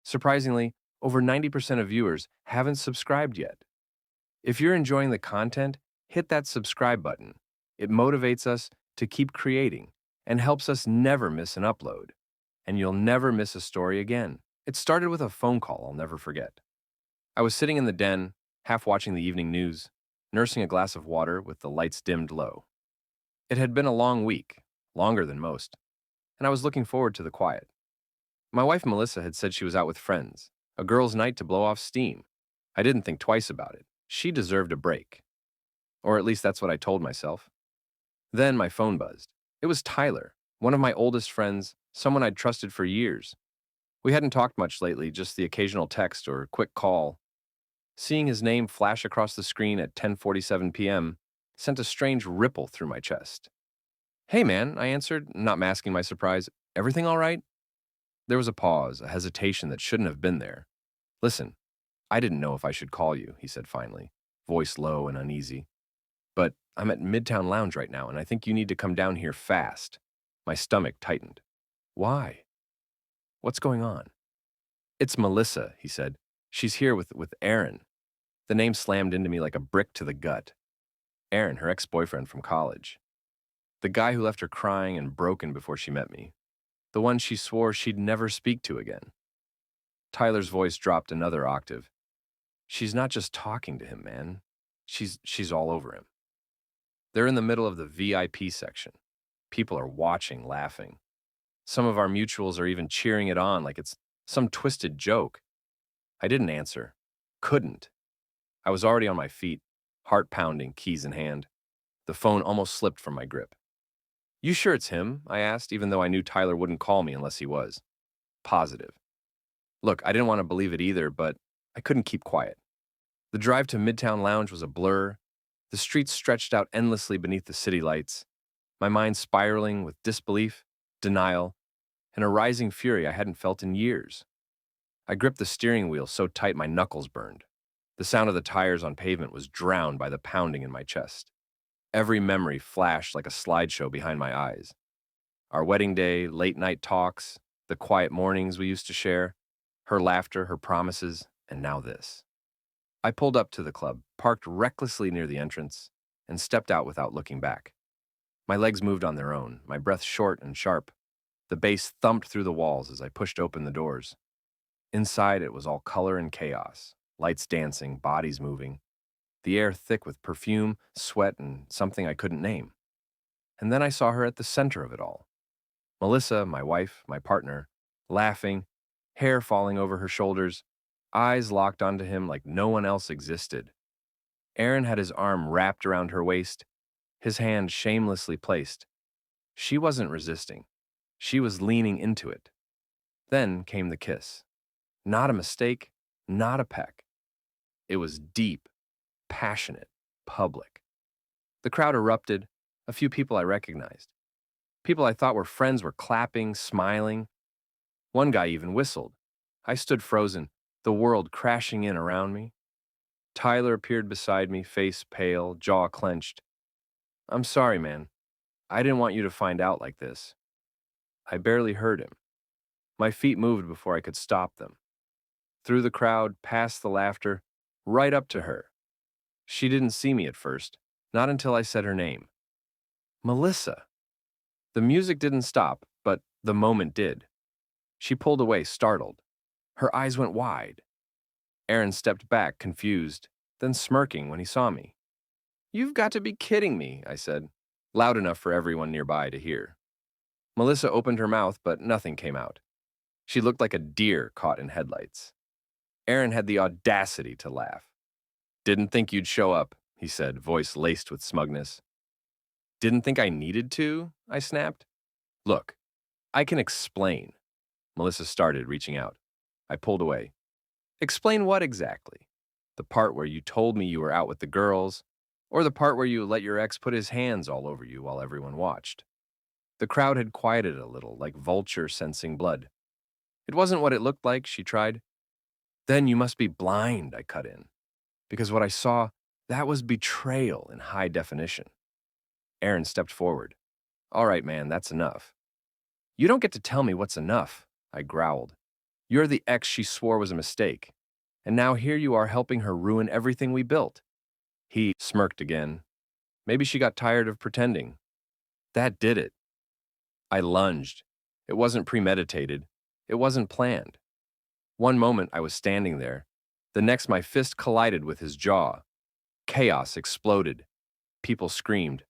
Surprisingly, over 90% of viewers haven't subscribed yet. If you're enjoying the content, hit that subscribe button. It motivates us to keep creating and helps us never miss an upload. And you'll never miss a story again. It started with a phone call I'll never forget. I was sitting in the den, half watching the evening news, nursing a glass of water with the lights dimmed low. It had been a long week, longer than most, and I was looking forward to the quiet. My wife Melissa had said she was out with friends, a girls' night to blow off steam. I didn't think twice about it. She deserved a break. Or at least that's what I told myself. Then my phone buzzed. It was Tyler, one of my oldest friends, someone I'd trusted for years. We hadn't talked much lately, just the occasional text or quick call. Seeing his name flash across the screen at 10:47 p.m. sent a strange ripple through my chest. "Hey man," I answered, not masking my surprise. "Everything all right?" There was a pause, a hesitation that shouldn't have been there. "Listen, I didn't know if I should call you," he said finally, voice low and uneasy. "But I'm at Midtown Lounge right now, and I think you need to come down here fast." My stomach tightened. "Why? What's going on?" "It's Melissa," he said. "She's here with Aaron." The name slammed into me like a brick to the gut. Aaron, her ex-boyfriend from college. The guy who left her crying and broken before she met me. The one she swore she'd never speak to again. Tyler's voice dropped another octave. "She's not just talking to him, man. She's all over him." They're in the middle of the VIP section. People are watching, laughing. Some of our mutuals are even cheering it on like it's some twisted joke. I didn't answer. Couldn't. I was already on my feet, heart pounding, keys in hand. The phone almost slipped from my grip. "You sure it's him?" I asked, even though I knew Tyler wouldn't call me unless he was. Positive. Look, I didn't want to believe it either, but I couldn't keep quiet. The drive to Midtown Lounge was a blur. The streets stretched out endlessly beneath the city lights, my mind spiraling with disbelief, denial, and a rising fury I hadn't felt in years. I gripped the steering wheel so tight my knuckles burned. The sound of the tires on pavement was drowned by the pounding in my chest. Every memory flashed like a slideshow behind my eyes. Our wedding day, late-night talks, the quiet mornings we used to share, her laughter, her promises, and now this. I pulled up to the club, parked recklessly near the entrance, and stepped out without looking back. My legs moved on their own, my breath short and sharp. The bass thumped through the walls as I pushed open the doors. Inside, it was all color and chaos, lights dancing, bodies moving, the air thick with perfume, sweat, and something I couldn't name. And then I saw her at the center of it all. Melissa, my wife, my partner, laughing, hair falling over her shoulders, eyes locked onto him like no one else existed. Aaron had his arm wrapped around her waist, his hand shamelessly placed. She wasn't resisting. She was leaning into it. Then came the kiss. Not a mistake, not a peck. It was deep, passionate, public. The crowd erupted, a few people I recognized. People I thought were friends were clapping, smiling. One guy even whistled. I stood frozen, the world crashing in around me. Tyler appeared beside me, face pale, jaw clenched. "I'm sorry, man. I didn't want you to find out like this." I barely heard him. My feet moved before I could stop them. Through the crowd, past the laughter, right up to her. She didn't see me at first, not until I said her name. "Melissa." The music didn't stop, but the moment did. She pulled away, startled. Her eyes went wide. Aaron stepped back, confused, then smirking when he saw me. "You've got to be kidding me," I said, loud enough for everyone nearby to hear. Melissa opened her mouth, but nothing came out. She looked like a deer caught in headlights. Aaron had the audacity to laugh. "Didn't think you'd show up," he said, voice laced with smugness. "Didn't think I needed to?" I snapped. "Look, I can explain." Melissa started, reaching out. I pulled away. "Explain what exactly? The part where you told me you were out with the girls, or the part where you let your ex put his hands all over you while everyone watched?" The crowd had quieted a little, like vulture sensing blood. "It wasn't what it looked like," she tried. "Then you must be blind," I cut in. Because what I saw, that was betrayal in high definition. Aaron stepped forward. "All right, man, that's enough." "You don't get to tell me what's enough," I growled. You're the ex she swore was a mistake. And now here you are helping her ruin everything we built." He smirked again. Maybe she got tired of pretending. That did it. I lunged. It wasn't premeditated. It wasn't planned. One moment I was standing there. The next my fist collided with his jaw. Chaos exploded. People screamed.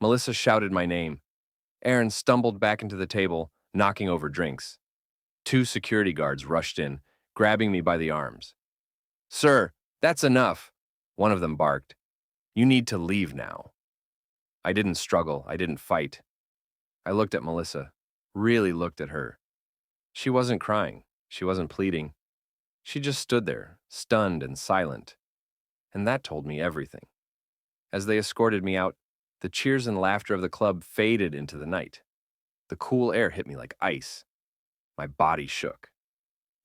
Melissa shouted my name. Aaron stumbled back into the table, knocking over drinks. Two security guards rushed in, grabbing me by the arms. "Sir, that's enough," one of them barked. "You need to leave now." I didn't struggle. I didn't fight. I looked at Melissa, really looked at her. She wasn't crying. She wasn't pleading. She just stood there, stunned and silent. And that told me everything. As they escorted me out, the cheers and laughter of the club faded into the night. The cool air hit me like ice. My body shook.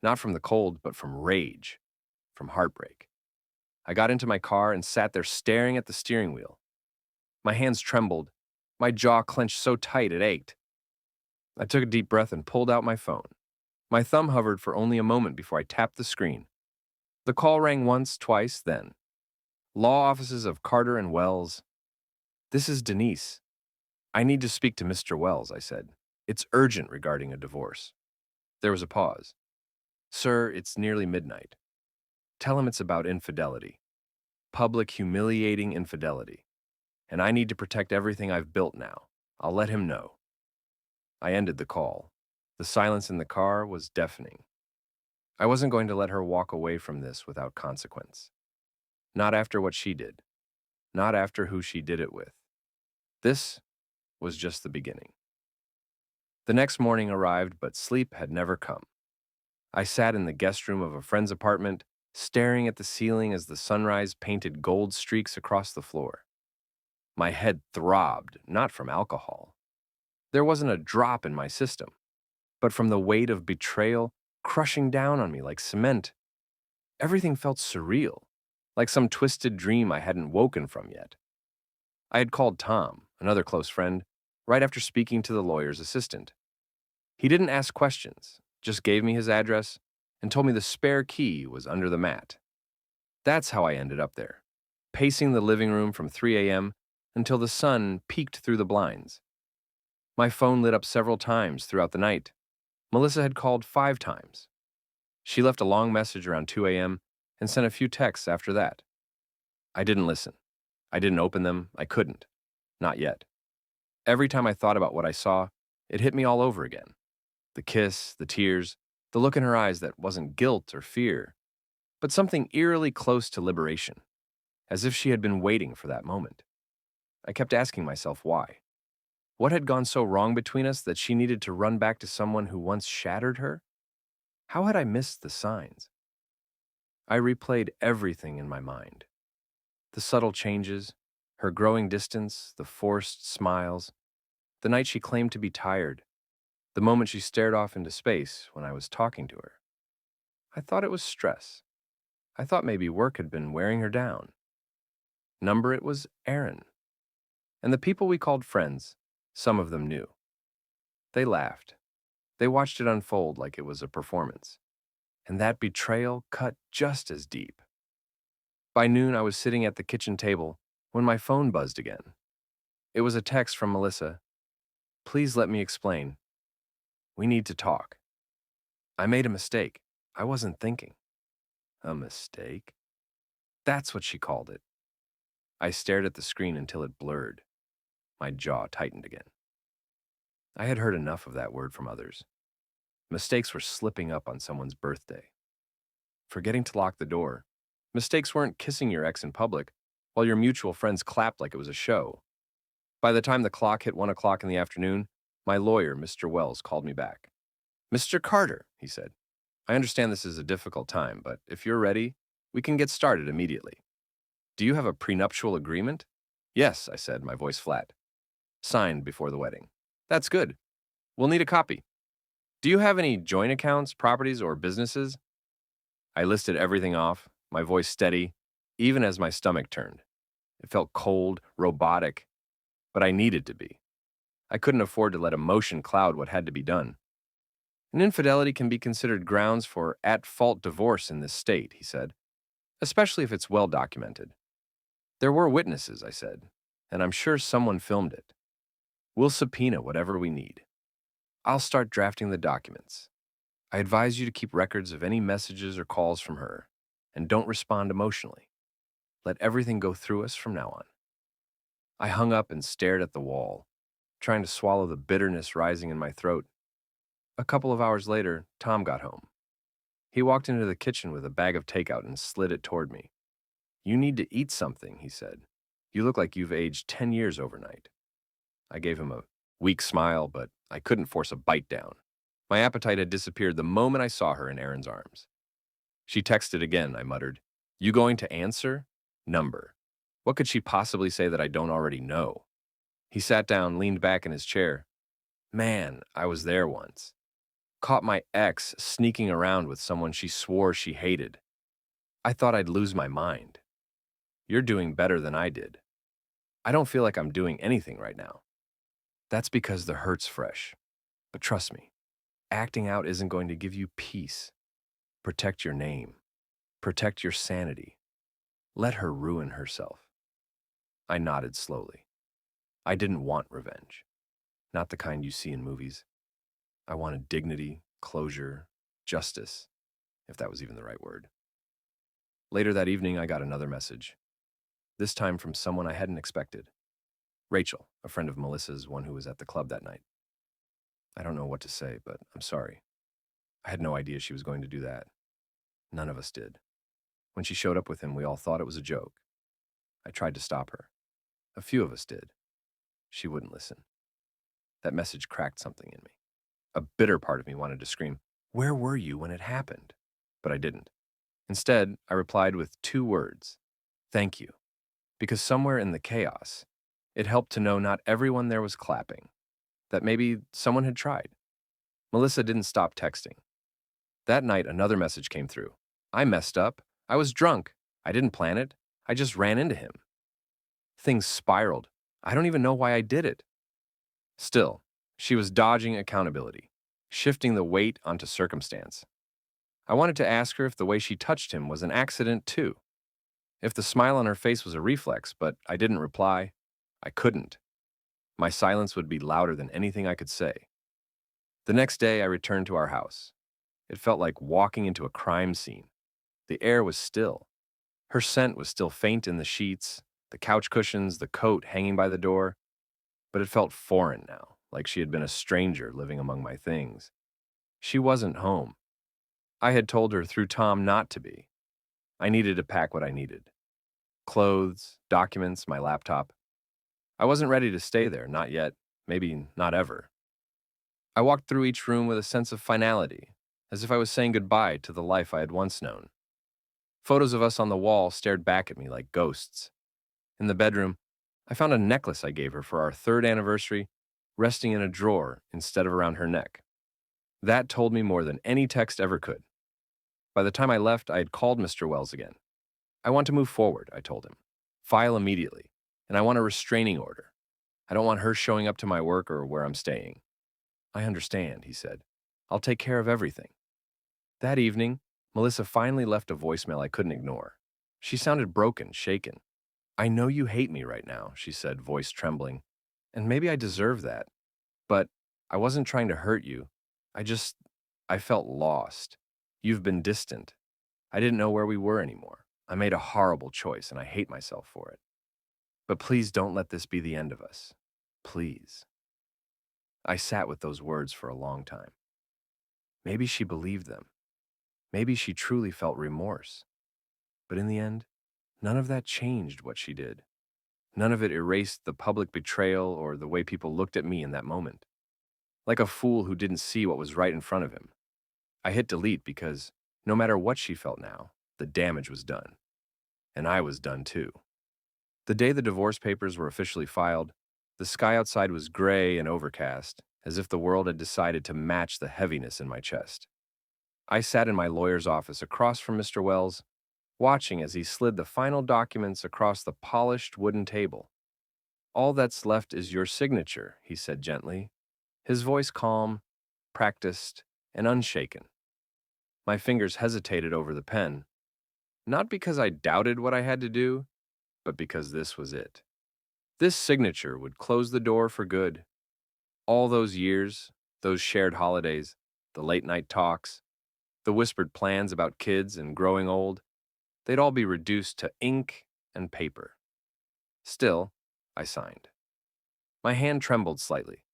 Not from the cold, but from rage, from heartbreak. I got into my car and sat there staring at the steering wheel. My hands trembled. My jaw clenched so tight it ached. I took a deep breath and pulled out my phone. My thumb hovered for only a moment before I tapped the screen. The call rang once, twice, then. Law offices of Carter and Wells. "This is Denise. I need to speak to Mr. Wells," I said. "It's urgent regarding a divorce." There was a pause. "Sir, it's nearly midnight. Tell him it's about infidelity. Public, humiliating infidelity. And I need to protect everything I've built now. I'll let him know." I ended the call. The silence in the car was deafening. I wasn't going to let her walk away from this without consequence. Not after what she did. Not after who she did it with. This was just the beginning. The next morning arrived, but sleep had never come. I sat in the guest room of a friend's apartment, staring at the ceiling as the sunrise painted gold streaks across the floor. My head throbbed, not from alcohol. There wasn't a drop in my system, but from the weight of betrayal crushing down on me like cement. Everything felt surreal, like some twisted dream I hadn't woken from yet. I had called Tom, another close friend, right after speaking to the lawyer's assistant. He didn't ask questions, just gave me his address and told me the spare key was under the mat. That's how I ended up there, pacing the living room from 3 a.m. until the sun peeked through the blinds. My phone lit up several times throughout the night. Melissa had called 5 times. She left a long message around 2 a.m. and sent a few texts after that. I didn't listen. I didn't open them. I couldn't. Not yet. Every time I thought about what I saw, it hit me all over again. The kiss, the tears, the look in her eyes that wasn't guilt or fear, but something eerily close to liberation, as if she had been waiting for that moment. I kept asking myself why. What had gone so wrong between us that she needed to run back to someone who once shattered her? How had I missed the signs? I replayed everything in my mind. The subtle changes, her growing distance, the forced smiles, the night she claimed to be tired, the moment she stared off into space when I was talking to her. I thought it was stress. I thought maybe work had been wearing her down. Number it was Aaron. And the people we called friends, some of them knew. They laughed. They watched it unfold like it was a performance. And that betrayal cut just as deep. By noon, I was sitting at the kitchen table when my phone buzzed again. It was a text from Melissa. "Please let me explain. We need to talk. I made a mistake. I wasn't thinking." A mistake? That's what she called it. I stared at the screen until it blurred. My jaw tightened again. I had heard enough of that word from others. Mistakes were slipping up on someone's birthday. Forgetting to lock the door. Mistakes weren't kissing your ex in public while your mutual friends clapped like it was a show. By the time the clock hit 1 o'clock in the afternoon, my lawyer, Mr. Wells, called me back. "Mr. Carter," he said, "I understand this is a difficult time, but if you're ready, we can get started immediately. Do you have a prenuptial agreement?" "Yes," I said, my voice flat. "Signed before the wedding." "That's good. We'll need a copy. Do you have any joint accounts, properties, or businesses?" I listed everything off, my voice steady, even as my stomach turned. It felt cold, robotic, but I needed to be. I couldn't afford to let emotion cloud what had to be done. An infidelity can be considered grounds for at-fault divorce in this state, he said, especially if it's well documented. There were witnesses, I said, and I'm sure someone filmed it. We'll subpoena whatever we need. I'll start drafting the documents. I advise you to keep records of any messages or calls from her, and don't respond emotionally. Let everything go through us from now on. I hung up and stared at the wall, trying to swallow the bitterness rising in my throat. A couple of hours later, Tom got home. He walked into the kitchen with a bag of takeout and slid it toward me. "You need to eat something," he said. "You look like you've aged 10 years overnight." I gave him a weak smile, but I couldn't force a bite down. My appetite had disappeared the moment I saw her in Aaron's arms. "She texted again," I muttered. "You going to answer? Number. What could she possibly say that I don't already know?" He sat down, leaned back in his chair. "Man, I was there once. Caught my ex sneaking around with someone she swore she hated. I thought I'd lose my mind. You're doing better than I did. I don't feel like I'm doing anything right now. That's because the hurt's fresh. But trust me, acting out isn't going to give you peace. Protect your name. Protect your sanity. Let her ruin herself." I nodded slowly. I didn't want revenge. Not the kind you see in movies. I wanted dignity, closure, justice, if that was even the right word. Later that evening, I got another message. This time from someone I hadn't expected. Rachel, a friend of Melissa's, one who was at the club that night. "I don't know what to say, but I'm sorry. I had no idea she was going to do that. None of us did. When she showed up with him, we all thought it was a joke. I tried to stop her. A few of us did. She wouldn't listen." That message cracked something in me. A bitter part of me wanted to scream, "Where were you when it happened?" But I didn't. Instead, I replied with 2 words: "Thank you." Because somewhere in the chaos, it helped to know not everyone there was clapping, that maybe someone had tried. Melissa didn't stop texting. That night, another message came through. "I messed up. I was drunk. I didn't plan it. I just ran into him." Things spiraled. I don't even know why I did it. Still, she was dodging accountability, shifting the weight onto circumstance. I wanted to ask her if the way she touched him was an accident too. If the smile on her face was a reflex, but I didn't reply. I couldn't. My silence would be louder than anything I could say. The next day, I returned to our house. It felt like walking into a crime scene. The air was still. Her scent was still faint in the sheets, the couch cushions, the coat hanging by the door. But it felt foreign now, like she had been a stranger living among my things. She wasn't home. I had told her through Tom not to be. I needed to pack what I needed. Clothes, documents, my laptop. I wasn't ready to stay there, not yet, maybe not ever. I walked through each room with a sense of finality, as if I was saying goodbye to the life I had once known. Photos of us on the wall stared back at me like ghosts. In the bedroom, I found a necklace I gave her for our 3rd anniversary, resting in a drawer instead of around her neck. That told me more than any text ever could. By the time I left, I had called Mr. Wells again. "I want to move forward," I told him. "File immediately, and I want a restraining order. I don't want her showing up to my work or where I'm staying." "I understand," he said. "I'll take care of everything." That evening, Melissa finally left a voicemail I couldn't ignore. She sounded broken, shaken. "I know you hate me right now," she said, voice trembling. "And maybe I deserve that. But I wasn't trying to hurt you. I felt lost. You've been distant. I didn't know where we were anymore. I made a horrible choice, and I hate myself for it. But please don't let this be the end of us. Please." I sat with those words for a long time. Maybe she believed them. Maybe she truly felt remorse. But in the end, none of that changed what she did. None of it erased the public betrayal or the way people looked at me in that moment. Like a fool who didn't see what was right in front of him. I hit delete because, no matter what she felt now, the damage was done. And I was done too. The day the divorce papers were officially filed, the sky outside was gray and overcast, as if the world had decided to match the heaviness in my chest. I sat in my lawyer's office across from Mr. Wells, watching as he slid the final documents across the polished wooden table. "All that's left is your signature," he said gently, his voice calm, practiced, and unshaken. My fingers hesitated over the pen, not because I doubted what I had to do, but because this was it. This signature would close the door for good. All those years, those shared holidays, the late night talks, the whispered plans about kids and growing old, they'd all be reduced to ink and paper. Still, I signed. My hand trembled slightly,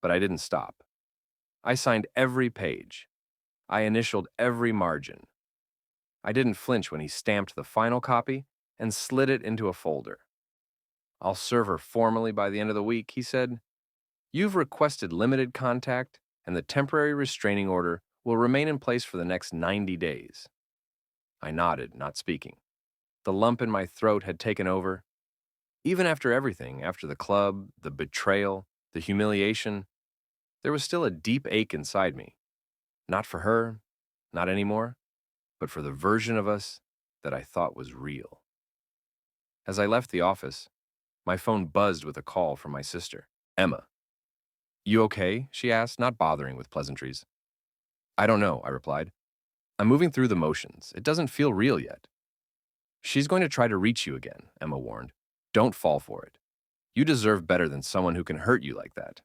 but I didn't stop. I signed every page. I initialed every margin. I didn't flinch when he stamped the final copy and slid it into a folder. "I'll serve her formally by the end of the week," he said. "You've requested limited contact, and the temporary restraining order will remain in place for the next 90 days. I nodded, not speaking. The lump in my throat had taken over. Even after everything, after the club, the betrayal, the humiliation, there was still a deep ache inside me. Not for her, not anymore, but for the version of us that I thought was real. As I left the office, my phone buzzed with a call from my sister, Emma. "You okay?" she asked, not bothering with pleasantries. "I don't know," I replied. "I'm moving through the motions. It doesn't feel real yet." "She's going to try to reach you again," Emma warned. "Don't fall for it. You deserve better than someone who can hurt you like that."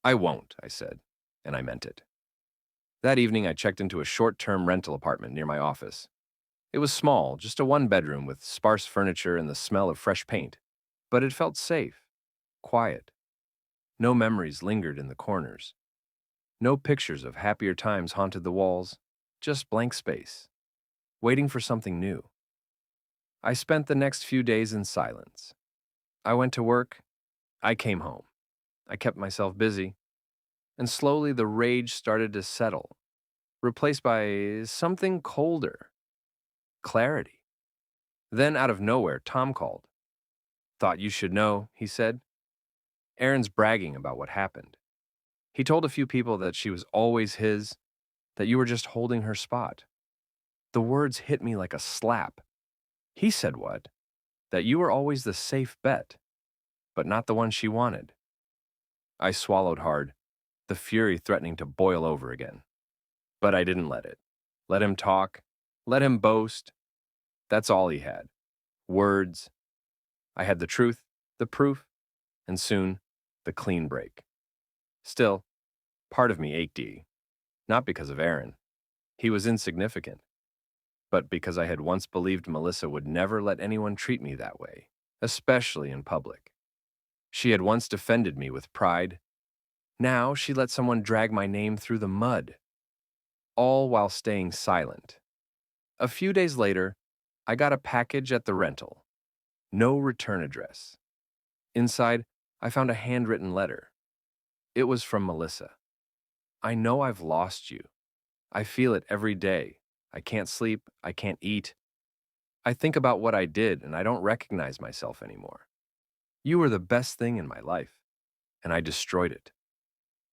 "I won't," I said, and I meant it. That evening, I checked into a short-term rental apartment near my office. It was small, just a one-bedroom with sparse furniture and the smell of fresh paint. But it felt safe, quiet. No memories lingered in the corners. No pictures of happier times haunted the walls, just blank space, waiting for something new. I spent the next few days in silence. I went to work. I came home. I kept myself busy. And slowly the rage started to settle, replaced by something colder. Clarity. Then, out of nowhere, Tom called. "Thought you should know," he said. "Erin's bragging about what happened. He told a few people that she was always his, that you were just holding her spot." The words hit me like a slap. He said what? That you were always the safe bet, but not the one she wanted. I swallowed hard, the fury threatening to boil over again. But I didn't let it. Let him talk. Let him boast. That's all he had. Words. I had the truth, the proof, and soon, the clean break. Still, part of me ached, not because of Erin. He was insignificant, but because I had once believed Melissa would never let anyone treat me that way, especially in public. She had once defended me with pride. Now she let someone drag my name through the mud, all while staying silent. A few days later, I got a package at the rental. No return address. Inside, I found a handwritten letter. It was from Melissa. "I know I've lost you. I feel it every day. I can't sleep. I can't eat. I think about what I did, and I don't recognize myself anymore. You were the best thing in my life, and I destroyed it.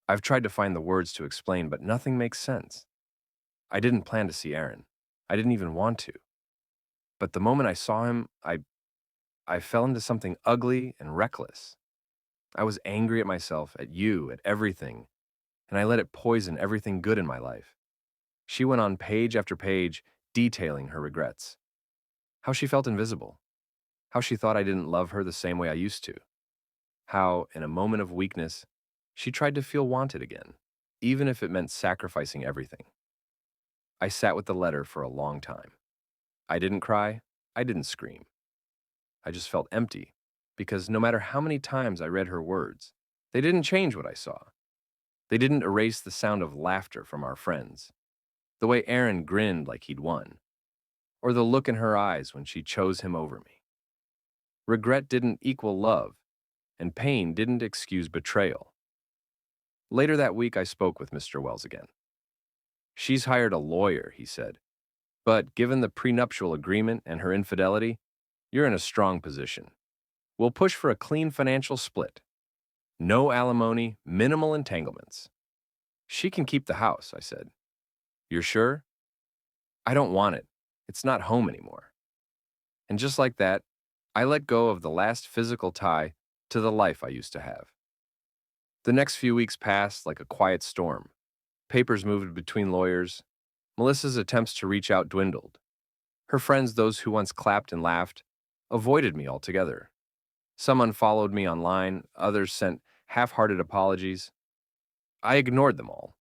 I've tried to find the words to explain, but nothing makes sense. I didn't plan to see Erin. I didn't even want to. But the moment I saw him, I fell into something ugly and reckless. I was angry at myself, at you, at everything, and I let it poison everything good in my life." She went on page after page, detailing her regrets. How she felt invisible. How she thought I didn't love her the same way I used to. How, in a moment of weakness, she tried to feel wanted again, even if it meant sacrificing everything. I sat with the letter for a long time. I didn't cry. I didn't scream. I just felt empty, because no matter how many times I read her words, they didn't change what I saw. They didn't erase the sound of laughter from our friends, the way Erin grinned like he'd won, or the look in her eyes when she chose him over me. Regret didn't equal love, and pain didn't excuse betrayal. Later that week, I spoke with Mr. Wells again. "She's hired a lawyer," he said, "but given the prenuptial agreement and her infidelity, you're in a strong position. We'll push for a clean financial split. No alimony, minimal entanglements." "She can keep the house," I said. "You're sure?" "I don't want it. It's not home anymore." And just like that, I let go of the last physical tie to the life I used to have. The next few weeks passed like a quiet storm. Papers moved between lawyers. Melissa's attempts to reach out dwindled. Her friends, those who once clapped and laughed, avoided me altogether. Some unfollowed me online, others sent half-hearted apologies. I ignored them all.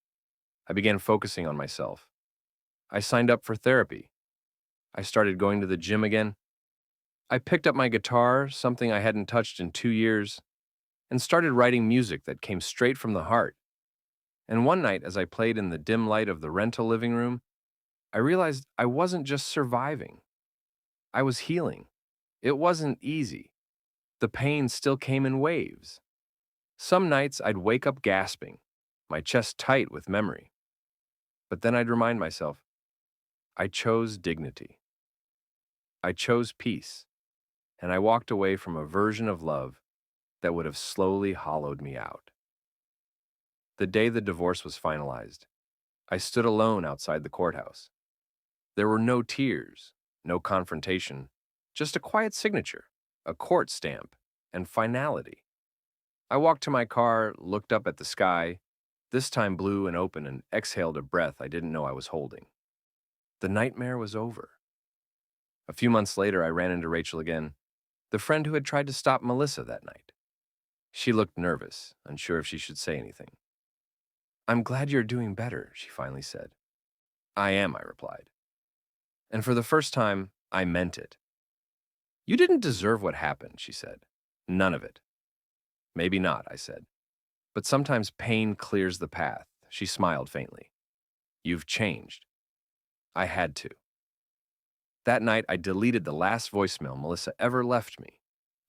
I began focusing on myself. I signed up for therapy. I started going to the gym again. I picked up my guitar, something I hadn't touched in 2 years, and started writing music that came straight from the heart. And one night, as I played in the dim light of the rental living room, I realized I wasn't just surviving. I was healing. It wasn't easy. The pain still came in waves. Some nights I'd wake up gasping, my chest tight with memory. But then I'd remind myself, I chose dignity. I chose peace. And I walked away from a version of love that would have slowly hollowed me out. The day the divorce was finalized, I stood alone outside the courthouse. There were no tears, no confrontation, just a quiet signature, a court stamp, and finality. I walked to my car, looked up at the sky, this time blue and open, and exhaled a breath I didn't know I was holding. The nightmare was over. A few months later, I ran into Rachel again, the friend who had tried to stop Melissa that night. She looked nervous, unsure if she should say anything. "I'm glad you're doing better," she finally said. "I am," I replied. And for the first time, I meant it. "You didn't deserve what happened," she said. "None of it." "Maybe not," I said. "But sometimes pain clears the path." She smiled faintly. "You've changed." I had to. That night, I deleted the last voicemail Melissa ever left me.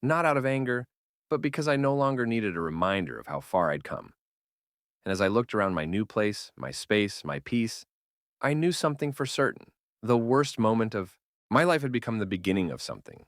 Not out of anger, but because I no longer needed a reminder of how far I'd come. And as I looked around my new place, my space, my peace, I knew something for certain. The worst moment of my life had become the beginning of something.